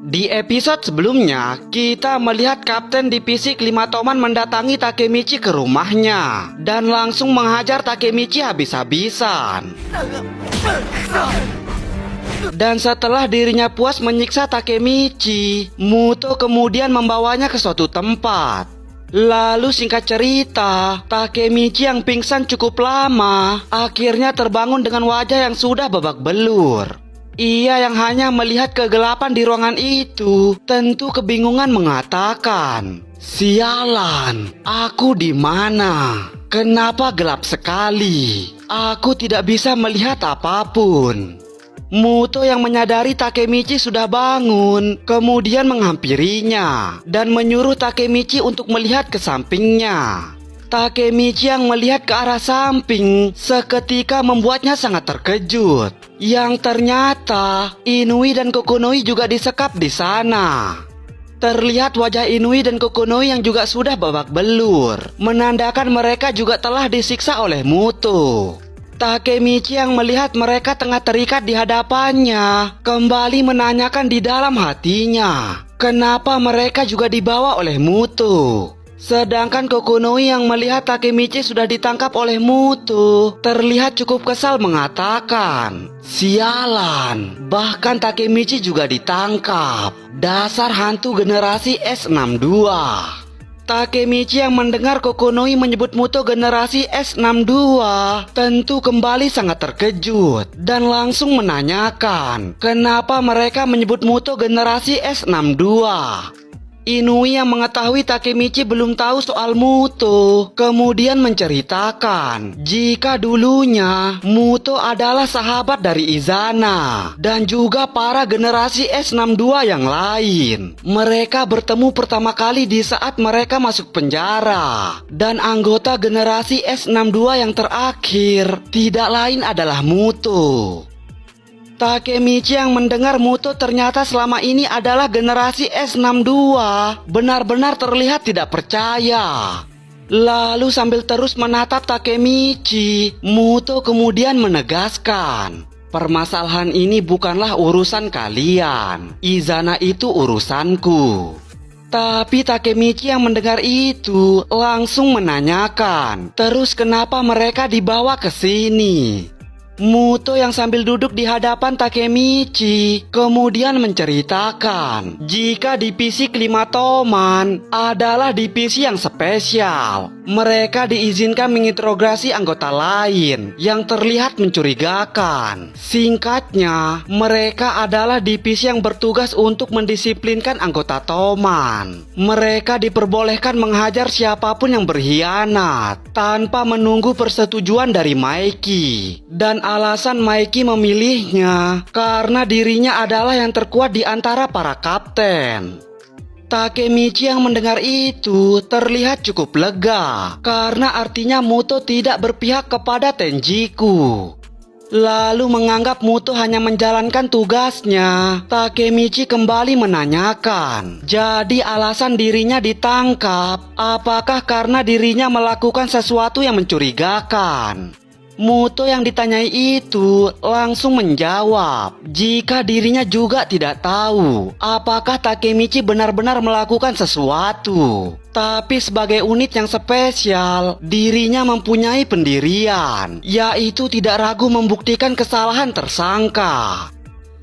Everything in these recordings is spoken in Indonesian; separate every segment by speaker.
Speaker 1: Di episode sebelumnya, kita melihat Kapten Divisi Klimatoman mendatangi Takemichi ke rumahnya dan langsung menghajar Takemichi habis-habisan. Dan setelah dirinya puas menyiksa Takemichi, Muto kemudian membawanya ke suatu tempat. Lalu singkat cerita, Takemichi yang pingsan cukup lama akhirnya terbangun dengan wajah yang sudah babak belur. Ia yang hanya melihat kegelapan di ruangan itu tentu kebingungan mengatakan, "Sialan, aku di mana? Kenapa gelap sekali? Aku tidak bisa melihat apapun." Muto yang menyadari Takemichi sudah bangun, kemudian menghampirinya dan menyuruh Takemichi untuk melihat ke sampingnya. Takemichi yang melihat ke arah samping seketika membuatnya sangat terkejut. Yang ternyata Inui dan Kokonoi juga disekap di sana. Terlihat wajah Inui dan Kokonoi yang juga sudah babak belur, menandakan mereka juga telah disiksa oleh Muto. Takemichi yang melihat mereka tengah terikat di hadapannya kembali menanyakan di dalam hatinya, kenapa mereka juga dibawa oleh Muto. Sedangkan Kokonoi yang melihat Takemichi sudah ditangkap oleh Muto terlihat cukup kesal mengatakan, "Sialan, bahkan Takemichi juga ditangkap. Dasar hantu generasi S62." Takemichi yang mendengar Kokonoi menyebut Muto generasi S62 tentu kembali sangat terkejut dan langsung menanyakan kenapa mereka menyebut Muto generasi S62. Inui yang mengetahui Takemichi belum tahu soal Muto kemudian menceritakan jika dulunya Muto adalah sahabat dari Izana dan juga para generasi S62 yang lain. Mereka bertemu pertama kali di saat mereka masuk penjara, dan anggota generasi S62 yang terakhir tidak lain adalah Muto. Takemichi yang mendengar Muto ternyata selama ini adalah generasi S62 benar-benar terlihat tidak percaya. Lalu sambil terus menatap Takemichi, Muto kemudian menegaskan, "Permasalahan ini bukanlah urusan kalian. Izana itu urusanku." Tapi Takemichi yang mendengar itu langsung menanyakan, terus kenapa mereka dibawa ke sini? Muto yang sambil duduk di hadapan Takemichi kemudian menceritakan jika divisi Klimatoman adalah divisi yang spesial. Mereka diizinkan menginterogasi anggota lain yang terlihat mencurigakan. Singkatnya, mereka adalah divisi yang bertugas untuk mendisiplinkan anggota Toman. Mereka diperbolehkan menghajar siapapun yang berkhianat tanpa menunggu persetujuan dari Maiki. Dan alasan Maiki memilihnya karena dirinya adalah yang terkuat di antara para kapten. Takemichi yang mendengar itu terlihat cukup lega karena artinya Muto tidak berpihak kepada Tenjiku. Lalu menganggap Muto hanya menjalankan tugasnya, Takemichi kembali menanyakan, jadi alasan dirinya ditangkap apakah karena dirinya melakukan sesuatu yang mencurigakan? Muto yang ditanyai itu langsung menjawab jika dirinya juga tidak tahu apakah Takemichi benar-benar melakukan sesuatu. Tapi sebagai unit yang spesial, dirinya mempunyai pendirian, yaitu tidak ragu membuktikan kesalahan tersangka.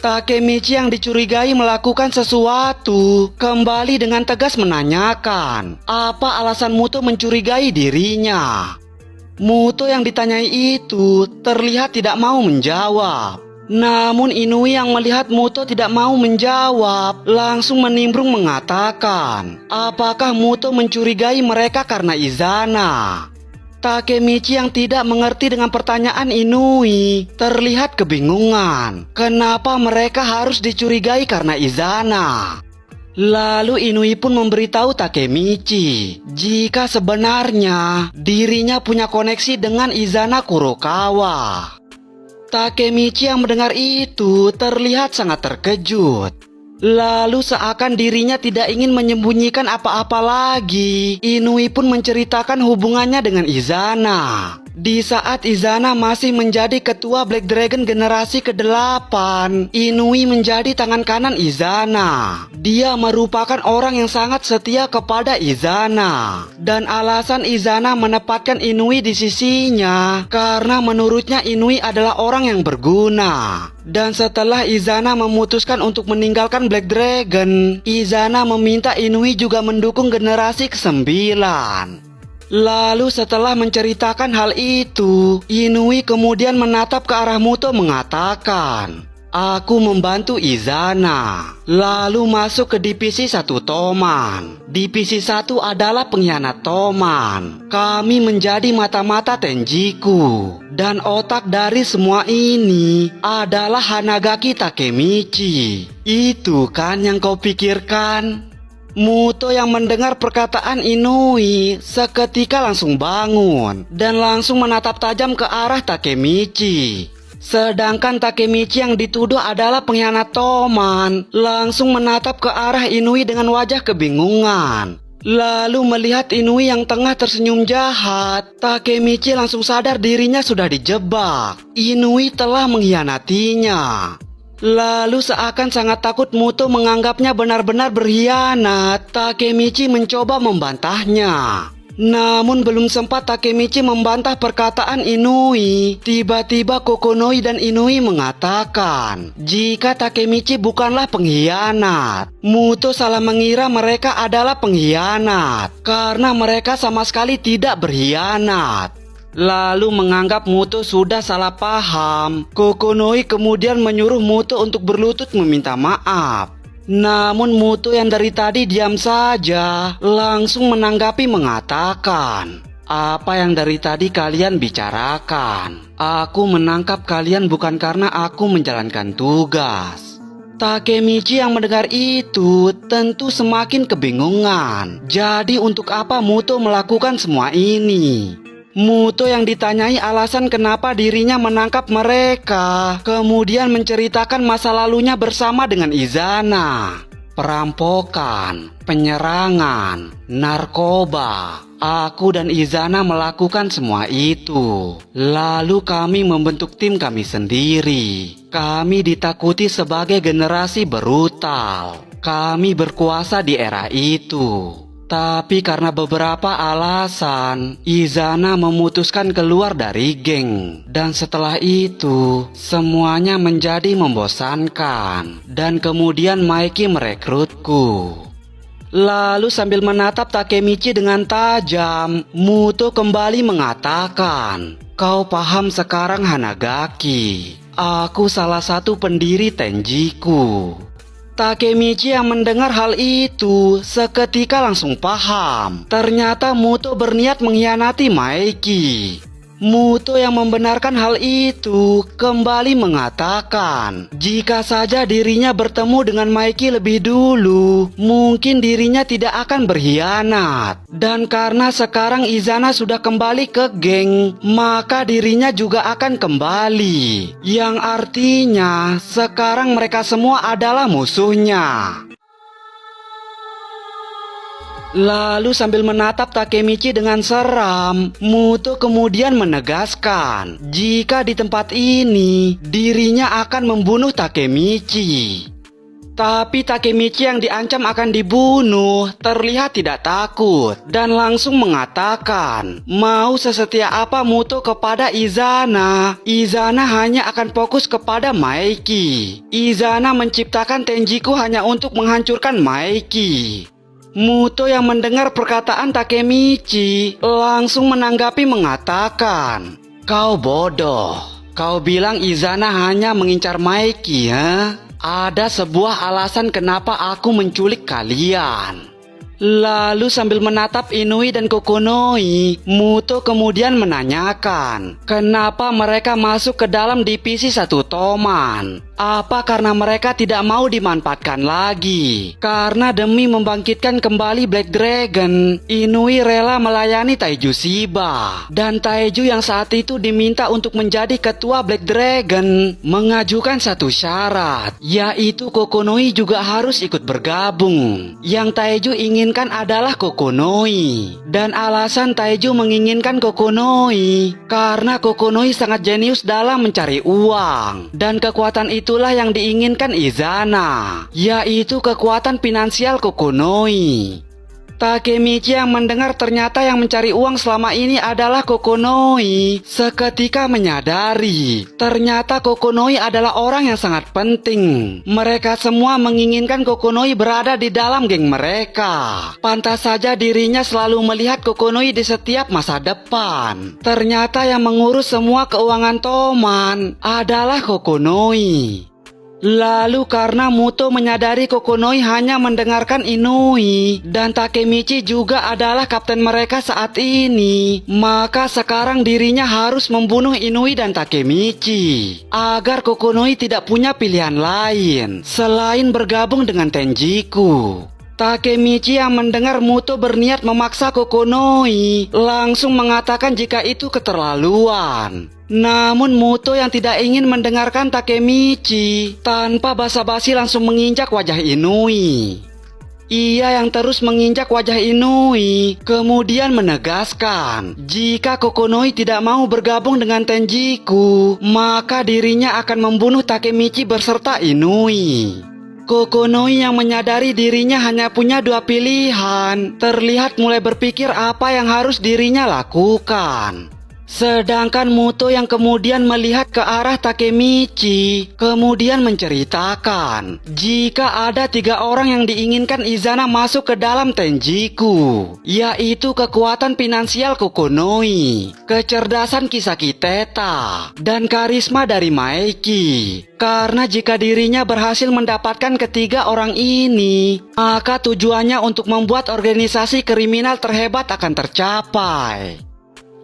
Speaker 1: Takemichi yang dicurigai melakukan sesuatu kembali dengan tegas menanyakan apa alasan Muto mencurigai dirinya. Muto yang ditanyai itu terlihat tidak mau menjawab. Namun Inui yang melihat Muto tidak mau menjawab langsung menimbrung mengatakan, apakah Muto mencurigai mereka karena Izana? Takemichi yang tidak mengerti dengan pertanyaan Inui terlihat kebingungan. Kenapa mereka harus dicurigai karena Izana? Lalu Inui pun memberitahu Takemichi jika sebenarnya dirinya punya koneksi dengan Izana Kurokawa. Takemichi yang mendengar itu terlihat sangat terkejut. Lalu seakan dirinya tidak ingin menyembunyikan apa-apa lagi, Inui pun menceritakan hubungannya dengan Izana. Di saat Izana masih menjadi ketua Black Dragon generasi ke-8, Inui menjadi tangan kanan Izana. Dia merupakan orang yang sangat setia kepada Izana. Dan alasan Izana menempatkan Inui di sisinya karena menurutnya Inui adalah orang yang berguna. Dan setelah Izana memutuskan untuk meninggalkan Black Dragon, Izana meminta Inui juga mendukung generasi ke-9. Lalu setelah menceritakan hal itu, Inui kemudian menatap ke arah Muto mengatakan, "Aku membantu Izana." Lalu masuk ke divisi 1 Toman. Divisi 1 adalah pengkhianat Toman. Kami menjadi mata-mata Tenjiku. Dan otak dari semua ini adalah Hanagaki Takemichi. Itu kan yang kau pikirkan? Muto yang mendengar perkataan Inui seketika langsung bangun dan langsung menatap tajam ke arah Takemichi. Sedangkan Takemichi yang dituduh adalah pengkhianat Toman langsung menatap ke arah Inui dengan wajah kebingungan. Lalu melihat Inui yang tengah tersenyum jahat, Takemichi langsung sadar dirinya sudah dijebak. Inui telah mengkhianatinya. Lalu seakan sangat takut Muto menganggapnya benar-benar berkhianat, Takemichi mencoba membantahnya. Namun belum sempat Takemichi membantah perkataan Inui, tiba-tiba Kokonoi dan Inui mengatakan jika Takemichi bukanlah pengkhianat. Muto salah mengira mereka adalah pengkhianat karena mereka sama sekali tidak berkhianat. Lalu menganggap Muto sudah salah paham, Kokonoi kemudian menyuruh Muto untuk berlutut meminta maaf. Namun Muto yang dari tadi diam saja langsung menanggapi mengatakan, "Apa yang dari tadi kalian bicarakan? Aku menangkap kalian bukan karena aku menjalankan tugas." Takemichi yang mendengar itu tentu semakin kebingungan. Jadi untuk apa Muto melakukan semua ini? Muto yang ditanyai alasan kenapa dirinya menangkap mereka, kemudian menceritakan masa lalunya bersama dengan Izana. Perampokan, penyerangan, narkoba. Aku dan Izana melakukan semua itu. Lalu kami membentuk tim kami sendiri. Kami ditakuti sebagai generasi brutal. Kami berkuasa di era itu. Tapi karena beberapa alasan, Izana memutuskan keluar dari geng. Dan setelah itu, semuanya menjadi membosankan. Dan kemudian Maiki merekrutku. Lalu sambil menatap Takemichi dengan tajam, Muto kembali mengatakan, "Kau paham sekarang Hanagaki? Aku salah satu pendiri Tenjiku." Takemichi yang mendengar hal itu seketika langsung paham. Ternyata Muto berniat mengkhianati Maiki. Muto yang membenarkan hal itu kembali mengatakan jika saja dirinya bertemu dengan Maiki lebih dulu, mungkin dirinya tidak akan berkhianat. Dan karena sekarang Izana sudah kembali ke geng, maka dirinya juga akan kembali. Yang artinya sekarang mereka semua adalah musuhnya. Lalu sambil menatap Takemichi dengan seram, Muto kemudian menegaskan jika di tempat ini dirinya akan membunuh Takemichi. Tapi Takemichi yang diancam akan dibunuh terlihat tidak takut dan langsung mengatakan mau sesetia apa Muto kepada Izana, Izana hanya akan fokus kepada Maiki. Izana menciptakan Tenjiku hanya untuk menghancurkan Maiki. Muto yang mendengar perkataan Takemichi langsung menanggapi mengatakan, "Kau bodoh. Kau bilang Izana hanya mengincar Maiki, ya? Ada sebuah alasan kenapa aku menculik kalian." Lalu sambil menatap Inui dan Kokonoi, Muto kemudian menanyakan, kenapa mereka masuk ke dalam divisi 1 Toman? Apa karena mereka tidak mau dimanfaatkan lagi? Karena demi membangkitkan kembali Black Dragon, Inui rela melayani Taiju Shiba. Dan Taiju yang saat itu diminta untuk menjadi ketua Black Dragon mengajukan satu syarat, yaitu Kokonoi juga harus ikut bergabung. Yang Taiju ingin inginkan adalah Kokonoi. Dan alasan Taiju menginginkan Kokonoi karena Kokonoi sangat jenius dalam mencari uang. Dan kekuatan itulah yang diinginkan Izana, yaitu kekuatan finansial Kokonoi. Takemichi yang mendengar ternyata yang mencari uang selama ini adalah Kokonoi seketika menyadari ternyata Kokonoi adalah orang yang sangat penting. Mereka semua menginginkan Kokonoi berada di dalam geng mereka. Pantas saja dirinya selalu melihat Kokonoi di setiap masa depan. Ternyata yang mengurus semua keuangan Toman adalah Kokonoi. Lalu karena Muto menyadari Kokonoi hanya mendengarkan Inui dan Takemichi juga adalah kapten mereka saat ini, maka sekarang dirinya harus membunuh Inui dan Takemichi agar Kokonoi tidak punya pilihan lain selain bergabung dengan Tenjiku. Takemichi yang mendengar Muto berniat memaksa Kokonoi langsung mengatakan jika itu keterlaluan. Namun Muto yang tidak ingin mendengarkan Takemichi tanpa basa-basi langsung menginjak wajah Inui. Ia yang terus menginjak wajah Inui kemudian menegaskan jika Kokonoi tidak mau bergabung dengan Tenjiku, maka dirinya akan membunuh Takemichi berserta Inui. Kokonoi yang menyadari dirinya hanya punya dua pilihan terlihat mulai berpikir apa yang harus dirinya lakukan. Sedangkan Muto yang kemudian melihat ke arah Takemichi kemudian menceritakan jika ada 3 orang yang diinginkan Izana masuk ke dalam Tenjiku, yaitu kekuatan finansial Kokonoi, kecerdasan Kisaki Teta, dan karisma dari Maeki. Karena jika dirinya berhasil mendapatkan ketiga orang ini, maka tujuannya untuk membuat organisasi kriminal terhebat akan tercapai.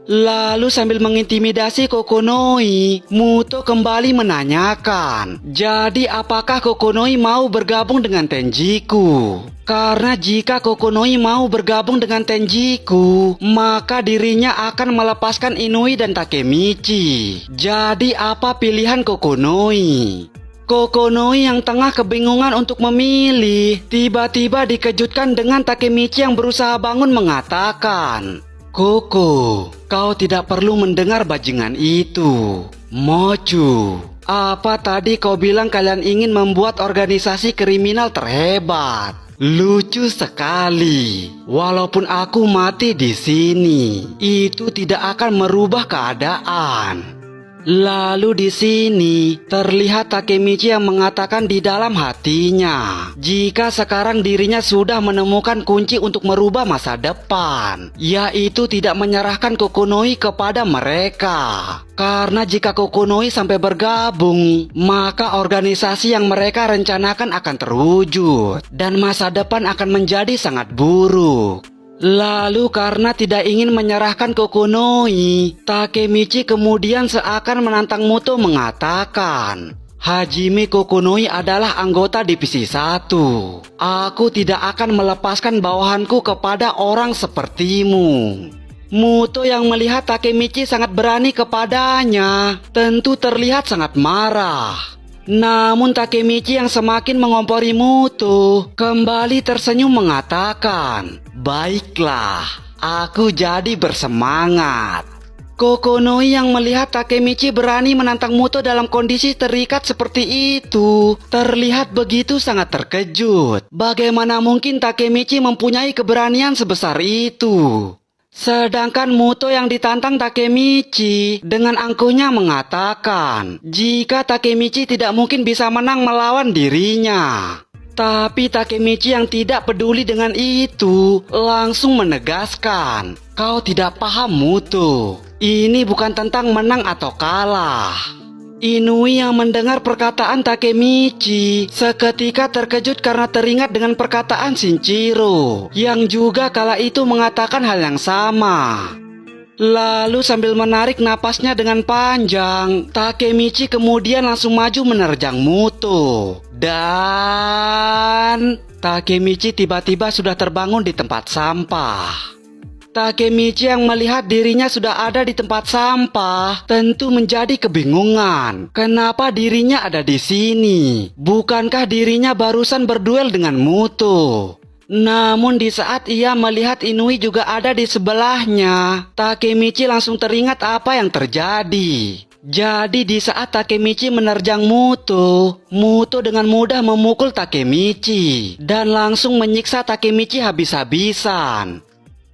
Speaker 1: Lalu sambil mengintimidasi Kokonoi, Muto kembali menanyakan, jadi apakah Kokonoi mau bergabung dengan Tenjiku? Karena jika Kokonoi mau bergabung dengan Tenjiku, maka dirinya akan melepaskan Inui dan Takemichi. Jadi apa pilihan Kokonoi? Kokonoi yang tengah kebingungan untuk memilih, tiba-tiba dikejutkan dengan Takemichi yang berusaha bangun mengatakan, Koko, kau tidak perlu mendengar bajingan itu. Mochu, apa tadi kau bilang kalian ingin membuat organisasi kriminal terhebat? Lucu sekali. Walaupun aku mati di sini, itu tidak akan merubah keadaan. Lalu di sini terlihat Takemichi yang mengatakan di dalam hatinya jika sekarang dirinya sudah menemukan kunci untuk merubah masa depan, yaitu tidak menyerahkan Kokonoi kepada mereka. Karena jika Kokonoi sampai bergabung, maka organisasi yang mereka rencanakan akan terwujud dan masa depan akan menjadi sangat buruk. Lalu karena tidak ingin menyerahkan Kokonoi, Takemichi kemudian seakan menantang Muto mengatakan, Hajime Kokonoi adalah anggota divisi 1. Aku tidak akan melepaskan bawahanku kepada orang sepertimu. Muto yang melihat Takemichi sangat berani kepadanya, tentu terlihat sangat marah. Namun Takemichi yang semakin mengompori Muto kembali tersenyum mengatakan, baiklah, aku jadi bersemangat. Kokonoi yang melihat Takemichi berani menantang Muto dalam kondisi terikat seperti itu terlihat begitu sangat terkejut. Bagaimana mungkin Takemichi mempunyai keberanian sebesar itu? Sedangkan Muto yang ditantang Takemichi dengan angkuhnya mengatakan jika Takemichi tidak mungkin bisa menang melawan dirinya. Tapi Takemichi yang tidak peduli dengan itu langsung menegaskan, kau tidak paham Muto. Ini bukan tentang menang atau kalah. Inui yang mendengar perkataan Takemichi seketika terkejut karena teringat dengan perkataan Shinjiro yang juga kala itu mengatakan hal yang sama. Lalu sambil menarik napasnya dengan panjang, Takemichi kemudian langsung maju menerjang Muto. Dan Takemichi tiba-tiba sudah terbangun di tempat sampah. Takemichi yang melihat dirinya sudah ada di tempat sampah tentu menjadi kebingungan. Kenapa dirinya ada di sini? Bukankah dirinya barusan berduel dengan Muto? Namun di saat ia melihat Inui juga ada di sebelahnya, Takemichi langsung teringat apa yang terjadi. Jadi di saat Takemichi menerjang Muto, Muto dengan mudah memukul Takemichi dan langsung menyiksa Takemichi habis-habisan.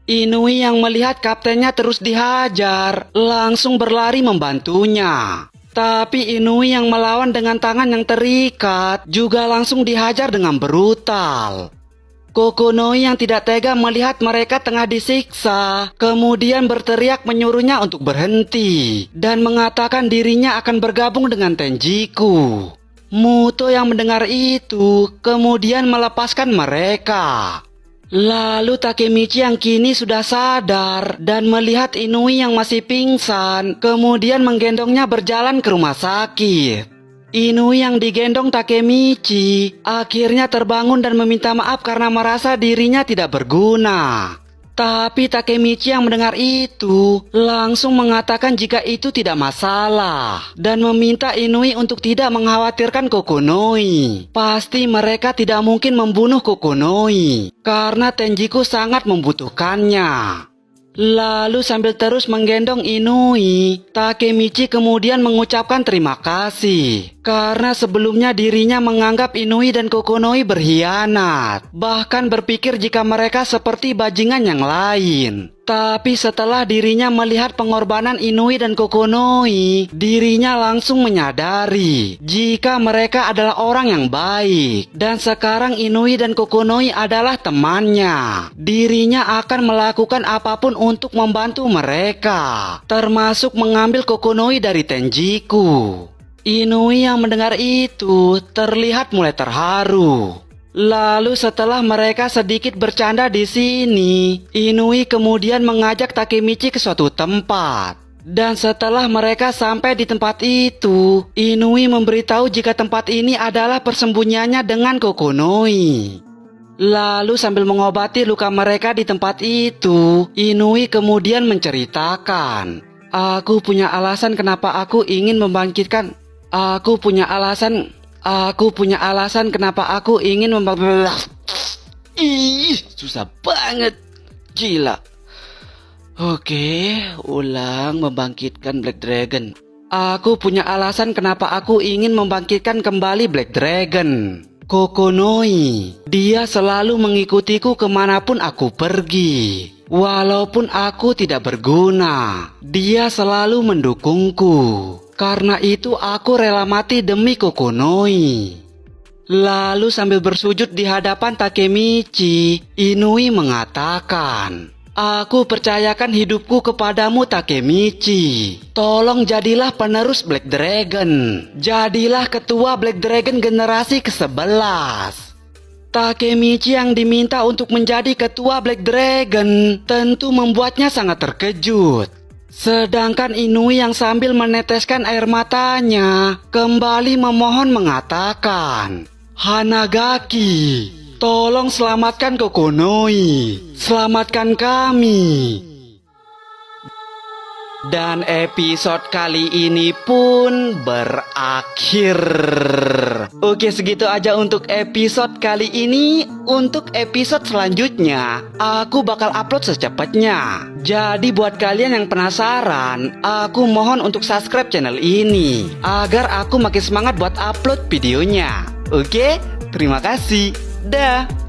Speaker 1: Inui yang melihat kaptennya terus dihajar, langsung berlari membantunya. Tapi Inui yang melawan dengan tangan yang terikat juga langsung dihajar dengan brutal. Kokonoi yang tidak tega melihat mereka tengah disiksa, kemudian berteriak menyuruhnya untuk berhenti dan mengatakan dirinya akan bergabung dengan Tenjiku. Muto yang mendengar itu kemudian melepaskan mereka. Lalu Takemichi yang kini sudah sadar dan melihat Inui yang masih pingsan, kemudian menggendongnya berjalan ke rumah sakit. Inui yang digendong Takemichi akhirnya terbangun dan meminta maaf karena merasa dirinya tidak berguna. Tapi Takemichi yang mendengar itu langsung mengatakan jika itu tidak masalah dan meminta Inui untuk tidak mengkhawatirkan Kokonoi. Pasti mereka tidak mungkin membunuh Kokonoi karena Tenjiku sangat membutuhkannya. Lalu sambil terus menggendong Inui, Takemichi kemudian mengucapkan terima kasih karena sebelumnya dirinya menganggap Inui dan Kokonoi berkhianat, bahkan berpikir jika mereka seperti bajingan yang lain. Tapi setelah dirinya melihat pengorbanan Inui dan Kokonoi, dirinya langsung menyadari jika mereka adalah orang yang baik. Dan sekarang Inui dan Kokonoi adalah temannya. Dirinya akan melakukan apapun untuk membantu mereka, termasuk mengambil Kokonoi dari Tenjiku. Inui yang mendengar itu terlihat mulai terharu. Lalu setelah mereka sedikit bercanda di sini, Inui kemudian mengajak Takemichi ke suatu tempat. Dan setelah mereka sampai di tempat itu, Inui memberitahu jika tempat ini adalah persembunyiannya dengan Kokonoi. Lalu sambil mengobati luka mereka di tempat itu, Inui kemudian menceritakan, Aku punya alasan kenapa aku ingin membangkitkan kenapa aku ingin susah banget. Gila. Oke, ulang membangkitkan Black Dragon. Aku punya alasan kenapa aku ingin membangkitkan kembali Black Dragon. Kokonoi, dia selalu mengikutiku kemanapun aku pergi. Walaupun aku tidak berguna, dia selalu mendukungku. Karena itu aku rela mati demi Kokonoi. Lalu sambil bersujud di hadapan Takemichi, Inui mengatakan, Aku percayakan hidupku kepadamu Takemichi. Tolong jadilah penerus Black Dragon. Jadilah ketua Black Dragon generasi ke-11. Takemichi yang diminta untuk menjadi ketua Black Dragon tentu membuatnya sangat terkejut. Sedangkan Inui yang sambil meneteskan air matanya kembali memohon mengatakan, Hanagaki, tolong selamatkan Kokonoi, selamatkan kami. Dan episode kali ini pun berakhir. Oke, segitu aja untuk episode kali ini. Untuk episode selanjutnya, aku bakal upload secepatnya. Jadi buat kalian yang penasaran, aku mohon untuk subscribe channel ini agar aku makin semangat buat upload videonya. Oke, terima kasih. Dah.